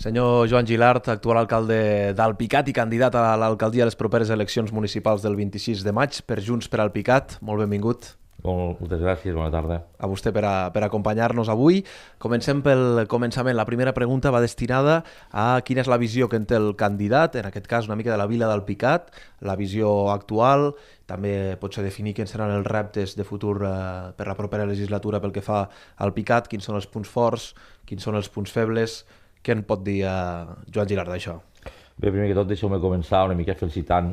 Senyor Joan Gilart, actual alcalde d'Alpicat i candidat a l'alcaldia a les properes eleccions municipals del 26 de maig per Junts per Alpicat. Molt benvingut Moltes gràcies, bona tarda. a vostè per acompanyar-nos avui. Comencem pel començament. La primera pregunta va destinada a quina és la visió que en té el candidat, en aquest cas una mica de la vila d'Alpicat, la visió actual, també potser definir quins seran els reptes de futur per la propera legislatura pel que fa al Alpicat, quins són els punts forts, quins són els punts febles. Què en pot dir Joan Gilart d'això? Bé, primer que tot deixeu-me començar una mica felicitant,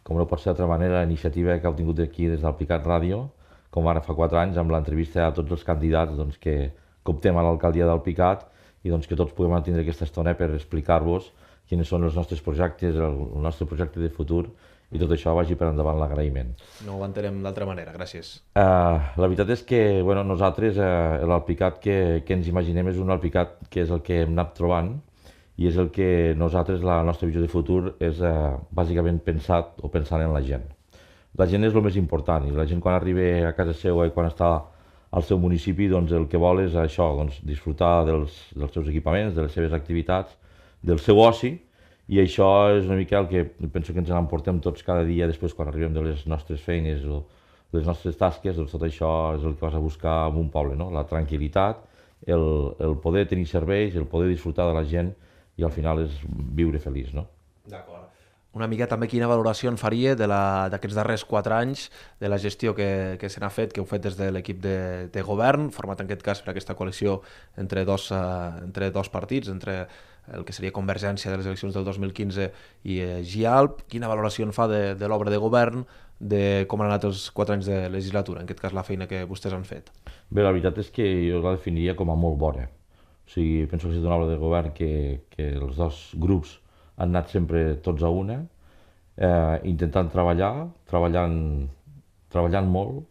com no pot ser d'altra manera, la iniciativa que heu tingut aquí des d'Alpicat Ràdio, com ara fa 4 anys, amb l'entrevista a tots els candidats que optem a l'alcaldia d'Alpicat i que tots puguem tindre aquesta estona per explicar-vos quins són els nostres projectes, el nostre projecte de futur i tot això vagi per endavant l'agraïment. No ho entenem d'altra manera, gràcies. La veritat és que nosaltres l'Alpicat que ens imaginem és un Alpicat que és el que hem anat trobant i és el que nosaltres, la nostra visió de futur, és bàsicament pensant en la gent. La gent és el més important i la gent quan arriba a casa seva i quan està al seu municipi el que vol és això, disfrutar dels seus equipaments, de les seves activitats, del seu oci, i això és una mica el que penso que ens n'emportem tots cada dia després quan arribem de les nostres feines o de les nostres tasques, tot això és el que vas a buscar en un poble, no? La tranquil·litat, el poder tenir serveis, el poder disfrutar de la gent i al final és viure feliç, no? D'acord. Una mica també quina valoració en faria d'aquests darrers 4 anys de la gestió que se n'ha fet, que heu fet des de l'equip de govern, format en aquest cas per aquesta coalició entre dos partits, entre el que seria Convergència de les eleccions del 2015 i GIALP. Quina valoració en fa de l'obra de govern, de com han anat els 4 anys de legislatura, en aquest cas la feina que vostès han fet? Bé, la veritat és que jo la definiria com a molt bona. O sigui, penso que ha estat una obra de govern que els dos grups han anat sempre tots a una, intentant treballant molt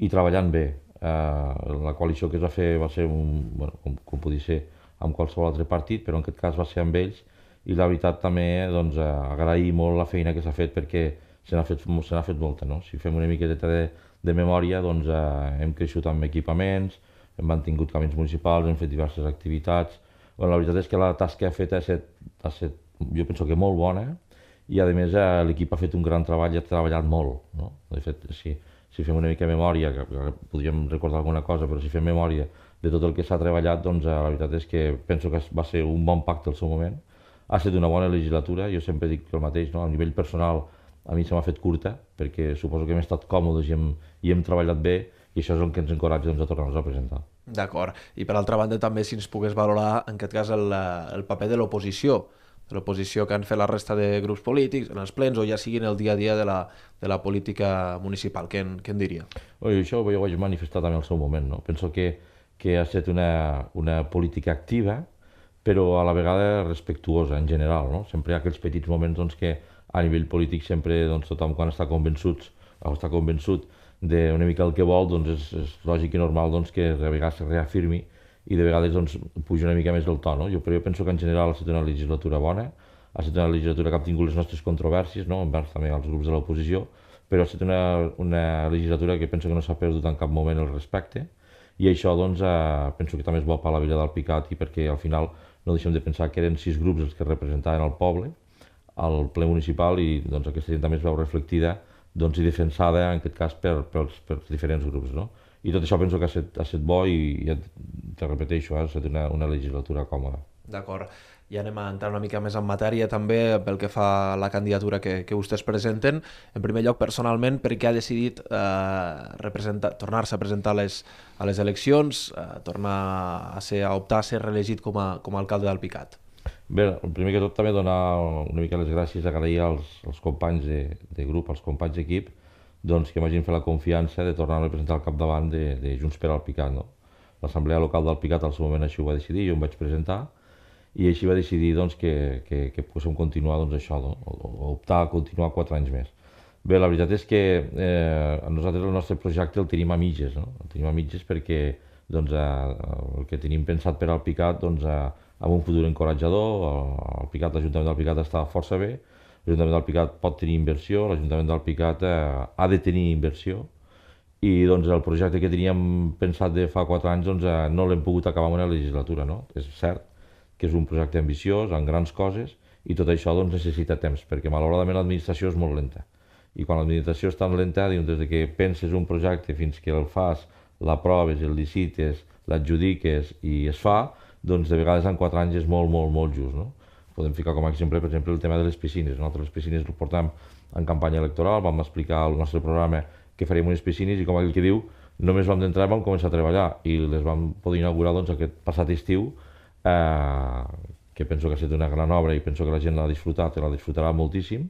i treballant bé. La coalició que es va fer va ser, com podia ser amb qualsevol altre partit, però en aquest cas va ser amb ells, i la veritat també agrair molt la feina que s'ha fet perquè se n'ha fet molta. No? Si fem una miqueta de memòria, hem crescut amb equipaments, hem mantingut camins municipals, hem fet diverses activitats. La veritat és que la tasca que ha fet ha estat jo penso que molt bona i a més l'equip ha fet un gran treball i ha treballat molt, no? De fet, si fem una mica de memòria, que podríem recordar alguna cosa, però si fem memòria de tot el que s'ha treballat, la veritat és que penso que va ser un bon pacte al seu moment. Ha estat una bona legislatura, jo sempre dic el mateix, no? A nivell personal a mi se m'ha fet curta, perquè suposo que hem estat còmodes i hem treballat bé, i això és el que ens encoratja a tornar-nos a presentar. D'acord. I per altra banda també si ens pogués valorar en aquest cas el paper de l'oposició que han fet la resta de grups polítics en els plens o ja sigui en el dia a dia de la política municipal. Què en diria? Això ho vaig manifestar també al seu moment. No? Penso que ha estat una política activa, però a la vegada respectuosa en general. No? Sempre hi ha aquells petits moments que a nivell polític sempre tothom quan està convençut d'una mica el que vol, és lògic i normal que a vegades es reafirmi i de vegades puja una mica més el to. No? Però jo penso que en general ha estat una legislatura bona, ha estat una legislatura que ha tingut les nostres controvèrsies, no? Envers també els grups de l'oposició, però ha estat una legislatura que penso que no s'ha perdut en cap moment el respecte i això penso que també és bo per a la vila d'Alpicat i perquè al final no deixem de pensar que eren 6 grups els que representaven el poble al ple municipal i aquesta gent també es veu reflectida i defensada en aquest cas pels diferents grups. No? I tot això penso que ha estat bo i te repeteixo, ha estat una legislatura còmoda. D'acord. Ja anem a entrar una mica més en matèria també pel que fa a la candidatura que vostès presenten. En primer lloc, personalment, per què ha decidit tornar-se a presentar a les eleccions, tornar a optar a ser reelegit com a alcalde d'Alpicat? Bé, el primer que tot també donar una mica les gràcies, agrair als companys de grup, als companys d'equip, que m'hagin fet la confiança de tornar a presentar al capdavant de Junts per Alpicat. No? L'Assemblea Local d'Alpicat al seu moment així ho va decidir, jo em vaig presentar i així va decidir que poguéssim continuar o optar a continuar 4 anys més. Bé, la veritat és que nosaltres el nostre projecte el tenim a mitges, no? El tenim a mitges perquè el que tenim pensat per Alpicat amb un futur encoratjador, l'Ajuntament d'Alpicat està força bé, l'Ajuntament d'Alpicat pot tenir inversió, l'Ajuntament d'Alpicat ha de tenir inversió i el projecte que teníem pensat de fa 4 anys no l'hem pogut acabar en una legislatura. No? És cert que és un projecte ambiciós, amb grans coses, i tot això doncs, necessita temps, perquè malauradament l'administració és molt lenta. I quan l'administració és tan lenta, des que penses un projecte fins que el fas, l'aproves, el licites, l'adjudiques i es fa, doncs de vegades en 4 anys és molt, molt, molt just. No? Podem ficar com a exemple, per exemple, el tema de les piscines. Nosaltres les piscines les portem en campanya electoral, vam explicar al nostre programa que faríem unes piscines i, com aquell que diu, només vam entrar i vam començar a treballar i les vam poder inaugurar doncs, aquest passat estiu, que penso que ha estat una gran obra i penso que la gent l'ha disfrutat i la disfrutarà moltíssim,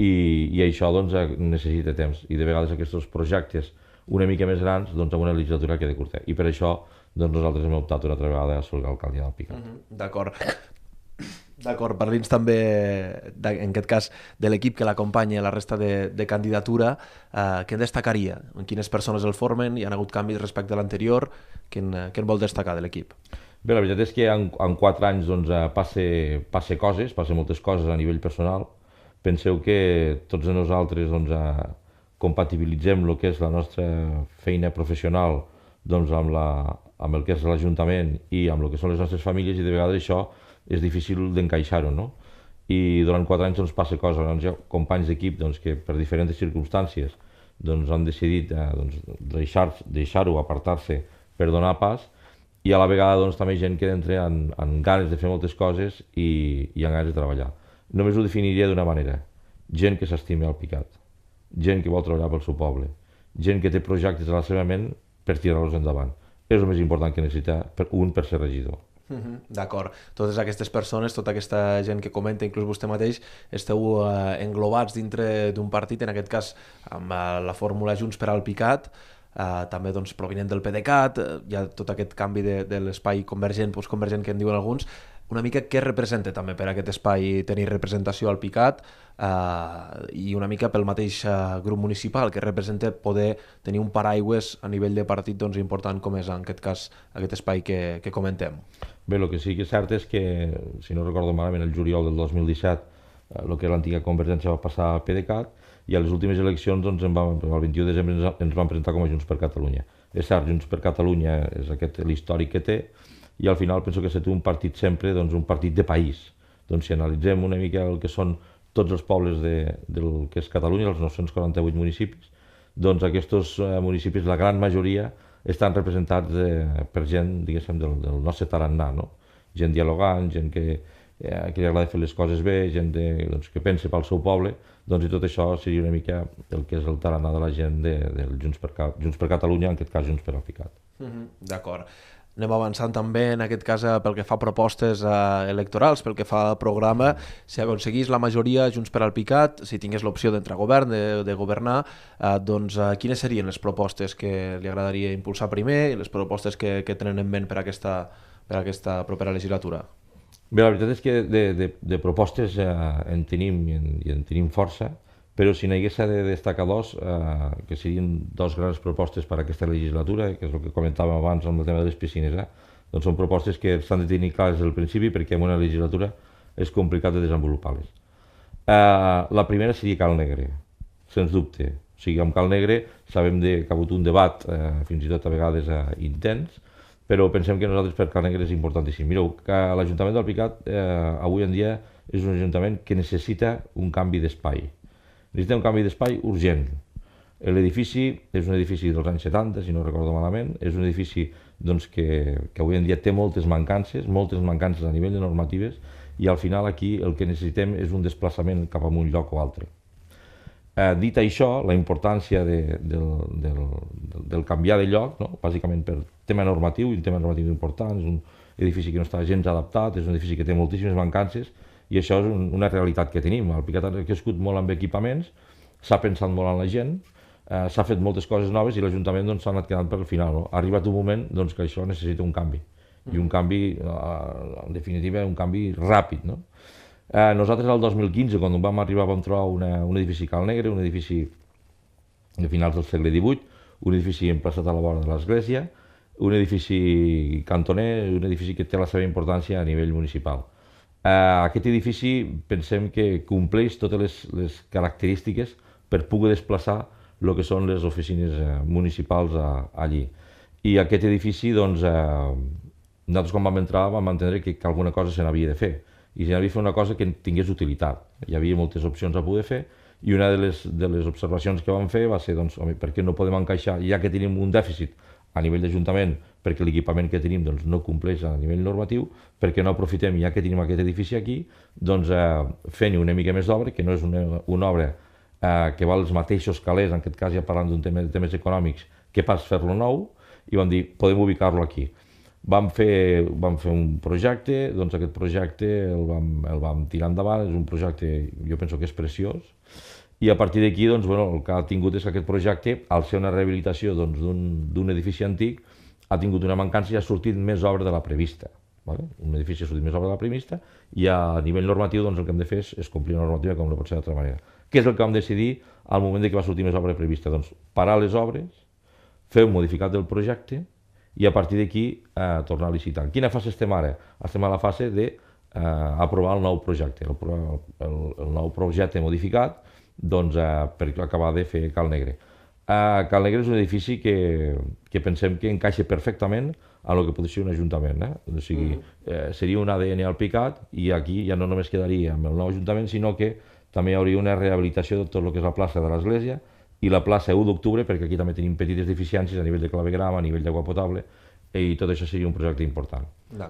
i això doncs, necessita temps, i de vegades aquests projectes una mica més grans doncs, amb una legislatura queda curta, i per això doncs, nosaltres hem optat una altra vegada a ser l'alcalde d'Alpicat. D'acord, parli'ns també, en aquest cas, de l'equip que l'acompanya, la resta de candidatura, què en destacaria? En quines persones el formen? Hi ha hagut canvis respecte a l'anterior? Què en vol destacar de l'equip? Bé, la veritat és que en 4 anys doncs, passen moltes coses a nivell personal. Penseu que tots de nosaltres doncs, compatibilitzem el que és la nostra feina professional doncs, amb el que és l'Ajuntament i amb el que són les nostres famílies, i de vegades això és difícil d'encaixar-ho, no? I durant 4 anys doncs, passa cosa. Doncs, hi ha companys d'equip doncs, que per diferents circumstàncies doncs, han decidit doncs, deixar-ho, apartar-se per donar pas, i a la vegada doncs, també gent que entra amb ganes de fer moltes coses i amb ganes de treballar. Només ho definiria d'una manera: gent que s'estima Alpicat, gent que vol treballar pel seu poble, gent que té projectes a la seva ment per tirar-los endavant. És el més important que necessita un per ser regidor. D'acord. Totes aquestes persones, tota aquesta gent que comenta, inclús vostè mateix, esteu englobats dintre d'un partit, en aquest cas amb la fórmula Junts per Alpicat, també doncs, provinent del PDeCAT, hi ha tot aquest canvi de l'espai convergent, postconvergent que en diuen alguns. Una mica què representa també per aquest espai tenir representació al Picat, i una mica pel mateix grup municipal, que representa poder tenir un paraigües a nivell de partit doncs, important com és en aquest cas aquest espai que comentem. Bé, el que sí que és cert és que, si no recordo malament, el juliol del 2017 el que era l'antiga Convergència va passar a PDeCAT, i a les últimes eleccions doncs, el 21 de desembre ens vam presentar com a Junts per Catalunya. És cert, Junts per Catalunya és l'històric que té, i al final penso que ha estat un partit sempre, doncs, un partit de país. Doncs si analitzem una mica el que són tots els pobles del que és Catalunya, els 948 municipis, doncs aquests municipis, la gran majoria, estan representats per gent, diguéssim, del nostre tarannà, no? Gent dialogant, gent que li agrada fer les coses bé, gent doncs, que pensa pel seu poble, doncs, i tot això seria una mica el que és el tarannà de la gent del Junts per Catalunya, en aquest cas Junts per Alpicat. D'acord. Anem avançant també, en aquest cas, pel que fa a propostes electorals, pel que fa al programa. Si aconseguís la majoria Junts per Alpicat, si tingués l'opció d'entrar a govern, de governar, doncs quines serien les propostes que li agradaria impulsar primer i les propostes que tenen en ment per aquesta propera legislatura? Bé, la veritat és que de propostes en tenim i en tenim força, però si n'hagués de destacar dos, que serien dos grans propostes per a aquesta legislatura, que és el que comentàvem abans amb el tema de les piscines, doncs són propostes que s'han de tenir clares des del principi, perquè en una legislatura és complicat de desenvolupar-les. La primera seria Cal Negre, sens dubte. O sigui, amb Cal Negre sabem que ha hagut un debat, fins i tot a vegades intens, però pensem que nosaltres per Cal Negre és importantíssim. Mireu, que l'Ajuntament d'Alpicat avui en dia és un ajuntament que necessita un canvi d'espai. Necessita un canvi d'espai urgent. L'edifici és un edifici dels anys 70, si no recordo malament, és un edifici doncs, que avui en dia té moltes mancances a nivell de normatives, i al final aquí el que necessitem és un desplaçament cap a un lloc o altre. Dit això, la importància del canviar de lloc, no? Bàsicament per tema normatiu, un tema normatiu important, és un edifici que no està gens adaptat, és un edifici que té moltíssimes mancances, i això és una realitat que tenim. Alpicat ha crescut molt amb equipaments, s'ha pensat molt en la gent, s'ha fet moltes coses noves i l'Ajuntament s'ha anat quedant per al final. No? Ha arribat un moment que això necessita un canvi, i un canvi, en definitiva, un canvi ràpid. No? Nosaltres el 2015, quan vam arribar, vam trobar un edifici Cal Negre, un edifici de finals del segle XVIII, un edifici emplaçat a la vora de l'església, un edifici cantoner, un edifici que té la seva importància a nivell municipal. Aquest edifici pensem que compleix totes les característiques per poder desplaçar el que són les oficines municipals allí. I aquest edifici, doncs, nosaltres quan vam entrar vam entendre que alguna cosa se n'havia de fer, i se n'havia de fer una cosa que tingués utilitat. Hi havia moltes opcions a poder fer, i una de les observacions que vam fer va ser, doncs, home, per què no podem encaixar, ja que tenim un dèficit a nivell d'Ajuntament, perquè l'equipament que tenim doncs, no compleix a nivell normatiu, perquè no aprofitem, ja que tenim aquest edifici aquí, doncs fent-hi una mica més d'obra, que no és una obra que val els mateixos calés, en aquest cas ja parlant d'un tema de temes econòmics, que pas fer-lo nou, i vam dir, podem ubicar-lo aquí. Vam fer un projecte, doncs aquest projecte el vam tirar endavant, és un projecte, jo penso que és preciós, i a partir d'aquí, doncs, bueno, el que ha tingut és que aquest projecte, al ser una rehabilitació doncs, d'un edifici antic, ha tingut una mancança i ha sortit més obra de la prevista. Vale? Un edifici ha sortit més obra de la prevista, i a nivell normatiu doncs, el que hem de fer és complir la normativa com no pot ser d'altra manera. Què és el que vam decidir al moment que va sortir més obra prevista? Doncs parar les obres, fer un modificat del projecte i a partir d'aquí tornar a licitar. En quina fase estem ara? Estem a la fase d'aprovar el nou projecte, el nou projecte modificat doncs, per acabar de fer Cal Negre. Cal Negre és un edifici que pensem que encaixa perfectament a el que pot ser un ajuntament. O sigui, seria un ADN al picat, i aquí ja no només quedaria amb el nou ajuntament, sinó que també hi hauria una rehabilitació de tot el que és la plaça de l'Església i la plaça 1 d'octubre, perquè aquí també tenim petites deficiències a nivell de clavegram, a nivell d'aigua potable, i tot això seria un projecte important.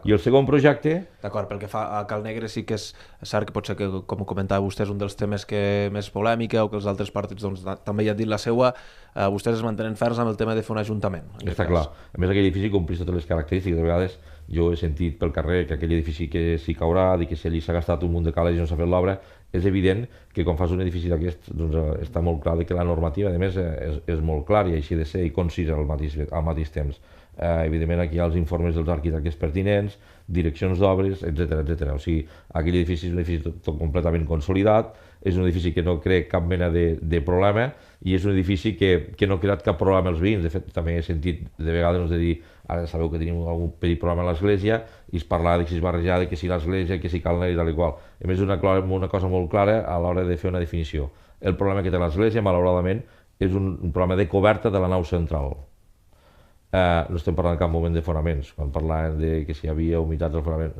I el segon projecte... D'acord, pel que fa a Cal Negre sí que és cert que potser que, com ho comentava vostè, és un dels temes que més polèmica, o que els altres partits doncs, també hi han dit la seua, vostès es mantenen ferms amb el tema de fer un ajuntament. Està clar. A més, aquell edifici compleix totes les característiques. De vegades jo he sentit pel carrer que aquell edifici que s'hi caurà, i que si allí s'ha gastat un munt de calés i no s'ha fet l'obra. És evident que quan fas un edifici d'aquests doncs, està molt clar que la normativa, a més, és molt clara i així de ser, i concisa al mateix temps. Evidentment aquí hi ha els informes dels arquitectes pertinents, direccions d'obres, etc. O sigui, aquell edifici és un edifici tot completament consolidat, és un edifici que no crea cap mena de problema, i és un edifici que no ha creat cap problema als veïns. De fet, també he sentit de vegades de dir, ara sabeu que tenim algun petit problema a l'església, i es parla de si es barrejar, que si l'església, que si Cal Negre i tal i qual. A més, és una cosa molt clara a l'hora de fer una definició. El problema que té l'església, malauradament, és un problema de coberta de la nau central. No estem parlant en cap moment de fonaments. Quan parlàvem de que si hi havia humitats al fonament,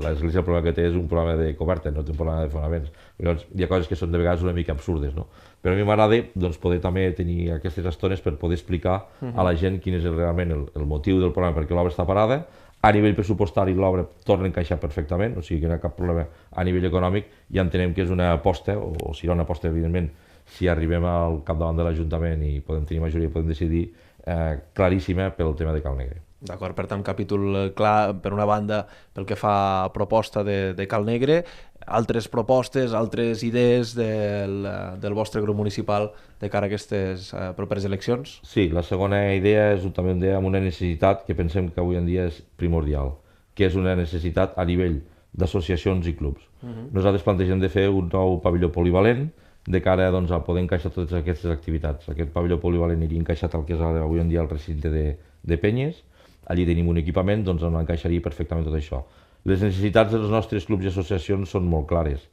l'església el problema que té és un problema de coberta, no té un problema de fonaments. Llavors, hi ha coses que són de vegades una mica absurdes, no? Però a mi m'agrada doncs, poder també tenir aquestes estones per poder explicar a la gent quin és realment el motiu del problema, perquè l'obra està parada. A nivell pressupostari l'obra torna a encaixar perfectament, o sigui que no hi ha cap problema a nivell econòmic, i entenem que és una aposta, o serà una aposta, evidentment, si arribem al capdavant de l'Ajuntament i podem tenir majoria i podem decidir, claríssima pel tema de Cal Negre. D'acord, per tant, capítol clar, per una banda, pel que fa a proposta de Cal Negre, altres propostes, altres idees del vostre grup municipal de cara a aquestes properes eleccions? Sí, la segona idea és també amb una necessitat que pensem que avui en dia és primordial, que és una necessitat a nivell d'associacions i clubs. Nosaltres plantegem de fer un nou pavelló polivalent de cara doncs, a poder encaixar totes aquestes activitats. Aquest pavelló polivalent iria encaixat al que és avui en dia el recinte de Penyes. Allí tenim un equipament, doncs on encaixaria perfectament tot això. Les necessitats dels nostres clubs i associacions són molt clares.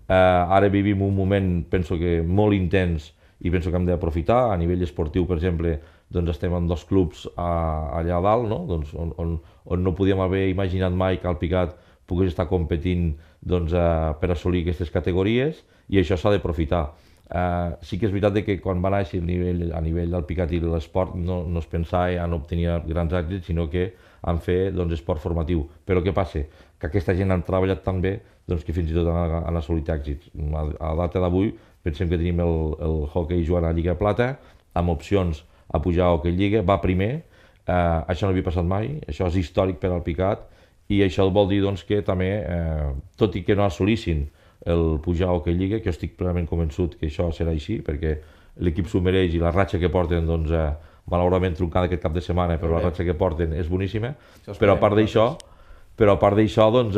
Ara vivim un moment, penso que molt intens, i penso que hem d'aprofitar. A nivell esportiu, per exemple, doncs estem en 2 clubs allà a dalt, no? Doncs on no podíem haver imaginat mai que el Picat pogués estar competint doncs, per assolir aquestes categories, i això s'ha d'aprofitar. Sí que és veritat que quan va néixer a nivell del Picat i de l'esport no es pensava en obtenir grans èxits, sinó que en fer doncs, esport formatiu. Però què passa? Que aquesta gent han treballat tan bé doncs, que fins i tot han assolit èxits. A data d'avui pensem que tenim el hoquei jugant a Lliga Plata, amb opcions a pujar a Hoquei Lliga, va primer. Això no havia passat mai, això és històric per al Picat, i això vol dir doncs, que també, tot i que no assolissin el pujar a Hoquei Lliga, que jo estic plenament convençut que això serà així, perquè l'equip s'ho mereix i la ratxa que porten, doncs, malauradament truncada aquest cap de setmana, però la ratxa que porten és boníssima. Però a part d'això, doncs,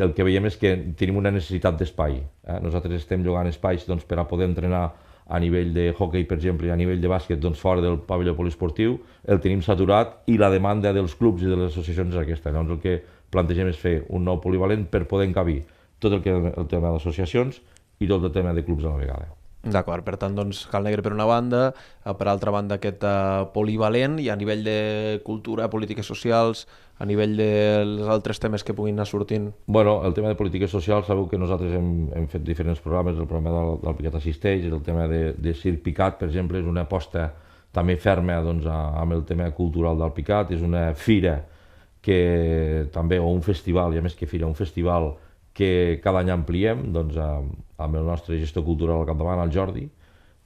el que veiem és que tenim una necessitat d'espai. Nosaltres estem llogant espais doncs, per a poder entrenar a nivell de hoquei, per exemple, i a nivell de bàsquet, doncs, fora del pavelló poliesportiu, el tenim saturat, i la demanda dels clubs i de les associacions és aquesta. Llavors el que plantegem és fer un nou polivalent per poder encabir tot el tema d'associacions i tot el tema de clubs a la vegada. D'acord, per tant, doncs, Cal Negre per una banda, per altra banda aquest polivalent, i a nivell de cultura, polítiques socials, a nivell dels altres temes que puguin anar sortint. Bueno, el tema de polítiques socials, sabeu que nosaltres hem fet diferents programes, el programa del Picat Assisteix, el tema de Circ Picat, per exemple, és una aposta també ferma doncs, amb el tema cultural del Picat, és una fira que també, o un festival, i a més que fira, un festival que cada any ampliem doncs, amb el nostre gestor cultural al capdavant, el Jordi,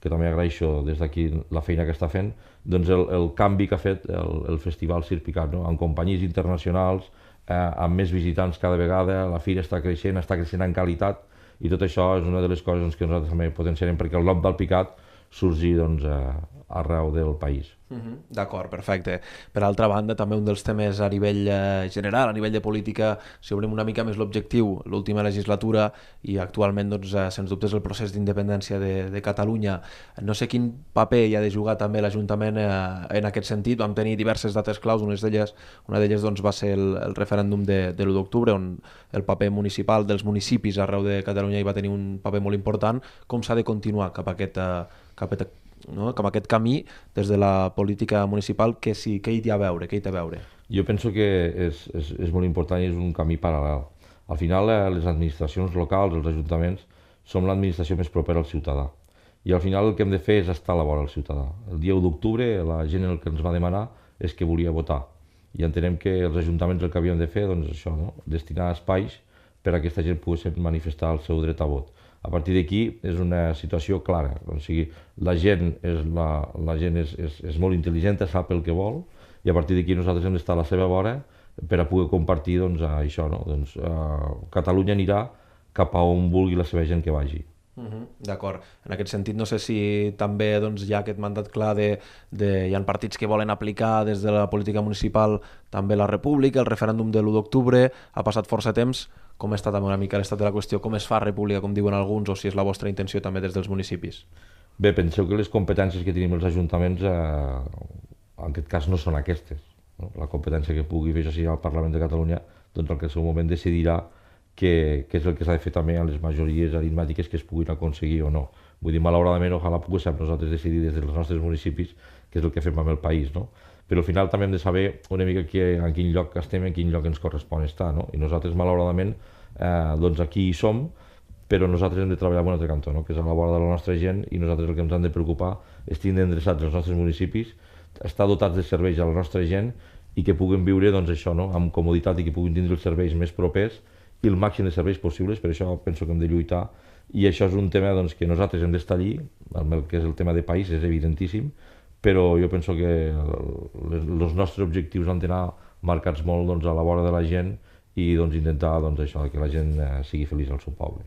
que també agraeixo des d'aquí la feina que està fent, doncs el canvi que ha fet el Festival Circ Picat, no? Amb companyies internacionals, amb més visitants cada vegada, la fira està creixent en qualitat, i tot això és una de les coses doncs, que nosaltres també potenciarem perquè el nom del Picat surgi doncs, arreu del país. D'acord, perfecte. Per altra banda, també un dels temes a nivell general, a nivell de política, si obrim una mica més l'objectiu, l'última legislatura i actualment, doncs, sens dubte, és el procés d'independència de Catalunya. No sé quin paper hi ha de jugar també l'Ajuntament en aquest sentit. Vam tenir diverses dates claus, una d'elles doncs, va ser el referèndum de l'1 d'octubre, on el paper municipal dels municipis arreu de Catalunya hi va tenir un paper molt important. Com s'ha de continuar cap a aquest camí des de la política municipal, que hi té a veure, què hi té a veure? Jo penso que és molt important i és un camí paral·lel. Al final, les administracions locals, els ajuntaments, som l'administració més propera al ciutadà. I al final el que hem de fer és estar a la vora del ciutadà. El dia 1 d'octubre la gent el que ens va demanar és que volia votar. I entenem que els ajuntaments el que havíem de fer, doncs això, no? Destinar espais per a que aquesta gent pogués manifestar el seu dret a vot. A partir d'aquí és una situació clara, o sigui, la gent és molt intel·ligent, sap el que vol, i a partir d'aquí nosaltres hem d'estar a la seva vora per a poder compartir doncs, això. No? Doncs, Catalunya anirà cap a on vulgui la seva gent que vagi. D'acord. En aquest sentit, no sé si també doncs, hi ha aquest mandat clar hi ha partits que volen aplicar des de la política municipal també la república, el referèndum de l'1 d'octubre, ha passat força temps. Com està també una mica l'estat de la qüestió? Com es fa república, com diuen alguns, o si és la vostra intenció també des dels municipis? Bé, penseu que les competències que tenim els ajuntaments en aquest cas no són aquestes. No? La competència que pugui fer això sigui al Parlament de Catalunya, doncs el que en el seu moment decidirà què és el que s'ha de fer també a les majories aritmètiques que es puguin aconseguir o no. Vull dir, malauradament, ojalà poguéssim nosaltres decidir des dels nostres municipis què és el que fem amb el país, no? Però al final també hem de saber una mica en quin lloc estem, en quin lloc ens correspon estar, no? I nosaltres, malauradament, doncs aquí hi som, però nosaltres hem de treballar en un altre cantó, no? Que és a la vora de la nostra gent, i nosaltres el que ens han de preocupar és tindre endreçats els nostres municipis, estar dotats de serveis a la nostra gent i que puguin viure doncs, això, no? Amb comoditat, i que puguin tindre els serveis més propers i el màxim de serveis possibles. Per això penso que hem de lluitar, i això és un tema doncs, que nosaltres hem d'estar allí, el que és el tema de país és evidentíssim, però jo penso que els nostres objectius han d'anar marcats molt doncs, a la vora de la gent, i doncs, intentar doncs, això, que la gent sigui feliç al seu poble.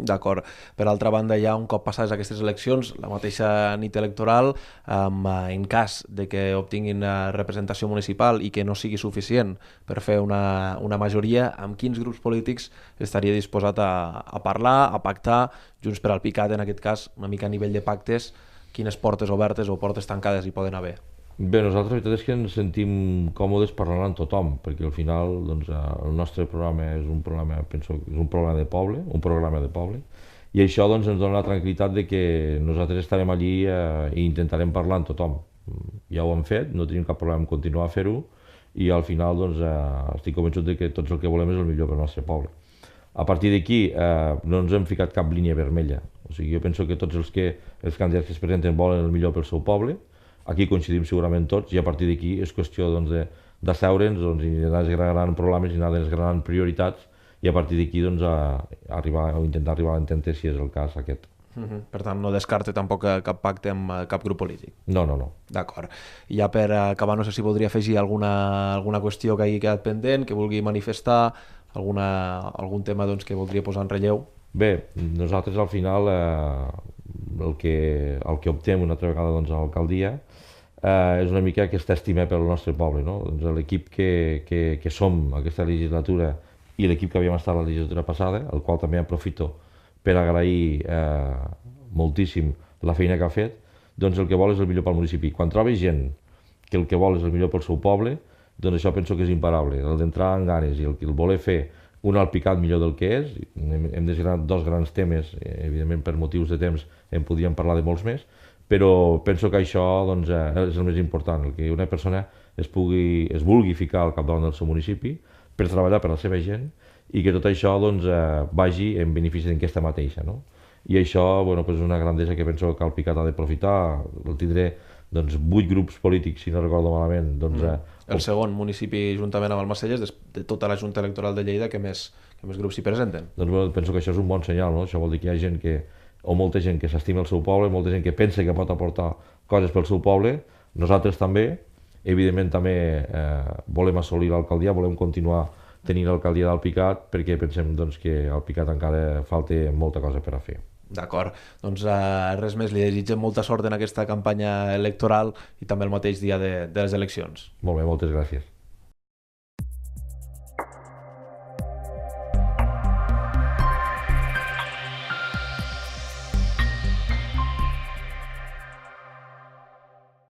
D'acord. Per altra banda, ja un cop passades aquestes eleccions, la mateixa nit electoral, en cas de que obtinguin representació municipal i que no sigui suficient per fer una majoria, amb quins grups polítics estaria disposat a parlar, a pactar, Junts per al Picat, en aquest cas, una mica a nivell de pactes, quines portes obertes o portes tancades hi poden haver? Bé, nosaltres la veritat és que ens sentim còmodes parlant amb tothom, perquè al final doncs, el nostre programa és un programa, penso, és un programa de poble, i això doncs, ens dona la tranquil·litat de que nosaltres estarem allí i intentarem parlar amb tothom. Ja ho hem fet, no tenim cap problema en continuar a fer-ho, i al final doncs, estic convençut de que tots el que volem és el millor pel nostre poble. A partir d'aquí no ens hem ficat cap línia vermella, o sigui, jo penso que tots els candidats que es presenten volen el millor pel seu poble. Aquí coincidim segurament tots, i a partir d'aquí és qüestió doncs, d'asseure'ns doncs, i anar desgranant problemes i anar desgranant prioritats, i a partir d'aquí doncs, intentar arribar a l'entente si és el cas aquest. Per tant, no descarte tampoc cap pacte amb cap grup polític? No. D'acord. I ja per acabar, no sé si voldria afegir alguna qüestió que hagi quedat pendent, que vulgui manifestar, algun tema doncs, que voldria posar en relleu. Bé, nosaltres al final el que optem una altra vegada doncs, a l'alcaldia és una mica aquesta estima pel nostre poble, no? Doncs l'equip que som aquesta legislatura i l'equip que havíem estat la legislatura passada, el qual també aprofito per agrair moltíssim la feina que ha fet, doncs el que vol és el millor pel municipi. Quan trobes gent que el que vol és el millor pel seu poble, doncs això penso que és imparable. El d'entrar en ganes i el voler fer un Alpicat millor del que és. Hem desgranat dos grans temes, evidentment per motius de temps en podríem parlar de molts més, però penso que això doncs, és el més important, el que una persona es vulgui ficar al capdavant del seu municipi per treballar per la seva gent i que tot això doncs, vagi en benefici d'aquesta mateixa. No? I això bueno, pues és una grandesa que penso que Alpicat ha d'aprofitar. El tindré doncs, 8 grups polítics, si no recordo malament. Doncs, el segon municipi, juntament amb Almacelles, de tota la Junta Electoral de Lleida, que més grups s'hi presenten. Doncs bueno, penso que això és un bon senyal, no? Això vol dir que hi ha gent o molta gent que s'estima el seu poble, molta gent que pensa que pot aportar coses pel seu poble, nosaltres també, evidentment també volem assolir l'alcaldia, volem continuar tenint l'alcaldia d'Alpicat perquè pensem doncs, que a Alpicat encara falta molta cosa per a fer. D'acord, doncs res més, li desitgem molta sort en aquesta campanya electoral i també el mateix dia de les eleccions. Molt bé, moltes gràcies.